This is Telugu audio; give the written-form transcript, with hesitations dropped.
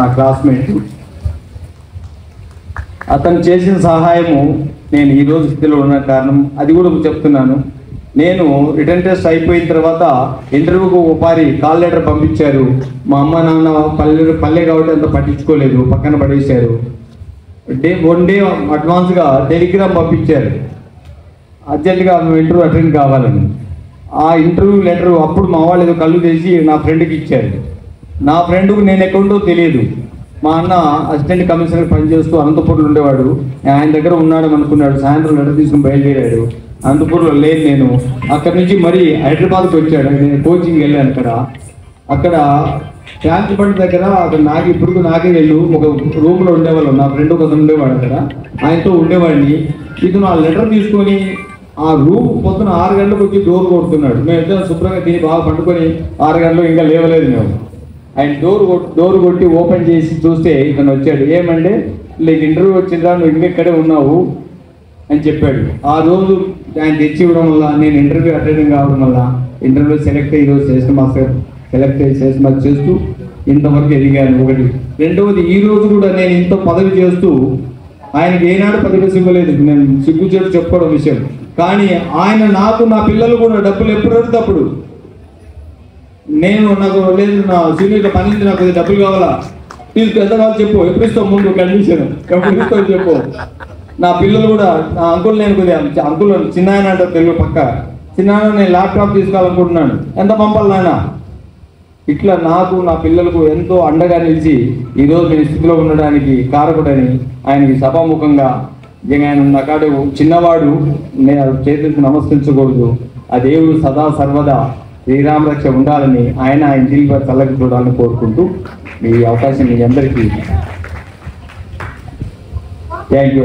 నా క్లాస్మేట్. అతను చేసిన సహాయము నేను ఈరోజు స్థితిలో ఉన్న కారణం. అది కూడా చెప్తున్నాను. నేను రిటర్న్ టెస్ట్ అయిపోయిన తర్వాత ఇంటర్వ్యూకు ఒకసారి కాల్ లెటర్ పంపించారు. మా అమ్మ నాన్న పల్లె కాబట్టి అంత పట్టించుకోలేదు, పక్కన పడేశారు. వన్ డే అడ్వాన్స్గా టెలిగ్రామ్ పంపించారు, అర్జెంటుగా ఇంటర్వ్యూ అటెండ్ కావాలని. ఆ ఇంటర్వ్యూ లెటర్ అప్పుడు మా వాళ్ళు ఏదో కళ్ళు తెసి నా ఫ్రెండ్కి ఇచ్చారు. నా ఫ్రెండ్కు నేను ఎక్కడుంటో తెలియదు. మా అన్న అసిస్టెంట్ కమిషనర్ పనిచేస్తూ అనంతపూర్లో ఉండేవాడు. ఆయన దగ్గర ఉన్నాడని అనుకున్నాడు. సాయంత్రం లెటర్ తీసుకుని బయలుదేరాడు. అనంతపూర్లో లేదు నేను. అక్కడి నుంచి మరి హైదరాబాద్కి వచ్చాడు. నేను కోచింగ్ వెళ్ళాను. అక్కడ ట్యాంక్ బండ్ దగ్గర అక్కడ ఇప్పుడు నాకే వెళ్ళు ఒక రూమ్లో ఉండేవాళ్ళు. నా ఫ్రెండ్ ఒక ఉండేవాడు అక్కడ, ఆయనతో ఉండేవాడిని. ఇతను ఆ లెటర్ తీసుకొని ఆ రూమ్ పొద్దున 6 గంటలకు వచ్చి డోర్ కొడుతున్నాడు. మేము ఇద్దరం శుభ్రంగా తిని బాగా పండుకొని 6 గంటలు ఇంకా లేవలేదు మేము. ఆయన డోర్ కొట్టి ఓపెన్ చేసి చూస్తే ఇతను వచ్చాడు. ఏమంటే నీకు ఇంటర్వ్యూ వచ్చిందా, నువ్వు ఇంకెక్కడే ఉన్నావు అని చెప్పాడు. ఆ రోజు ఆయన తెచ్చి ఇవ్వడం వల్ల నేను ఇంటర్వ్యూ అటెండ్ కావడం వల్ల ఇంటర్వ్యూ సెలెక్ట్ అయ్యి ఈరోజు చేసిన మాస్టర్ సెలెక్ట్ అయ్యి చేసిన మాకు చేస్తూ ఇంతవరకు ఎదిగాను. ఒకటి. రెండవది, ఈ రోజు కూడా నేను ఇంత పదవి చేస్తూ ఆయనకి ఏనాడు పదవి ఇవ్వలేదు. నేను సిగ్గు చేసి చెప్పుకోవడం విషయం. కానీ ఆయన నాకు, నా పిల్లలు కూడా డబ్బులు ఎప్పుడు అడిగితే అప్పుడు నాకు లేదు, నా సీనియర్లో పని నాకు డబ్బులు కావాలా, ఎంత కావాలి చెప్పు, ఎప్పుడు ఇస్తావు, ముందు కండిషన్ ఎప్పుడు ఇస్తావు చెప్పు. నా పిల్లలు కూడా, నా అంకుల్, నేను కొద్దిగా అంకుల్ చిన్నాయన అంటారు తెలుగు పక్క, చిన్నాయన నేను ల్యాప్టాప్ తీసుకోవాలనుకుంటున్నాను, ఎంత పంపాలి నాయన. ఇట్లా నాకు, నా పిల్లలకు ఎంతో అండగా నిలిచి ఈరోజు నేను స్థితిలో ఉండడానికి కారకుడని ఆయనకి సభాముఖంగా ఆయన నాకాడు చిన్నవాడు, నేను చేతులకు నమస్కరించకూడదు. ఆ దేవుడు సదా సర్వదా శ్రీరామరక్ష ఉండాలని ఆయన జీవిత చల్లకి చూడాలని కోరుకుంటూ ఈ అవకాశం మీ అందరికీ థ్యాంక్ యూ.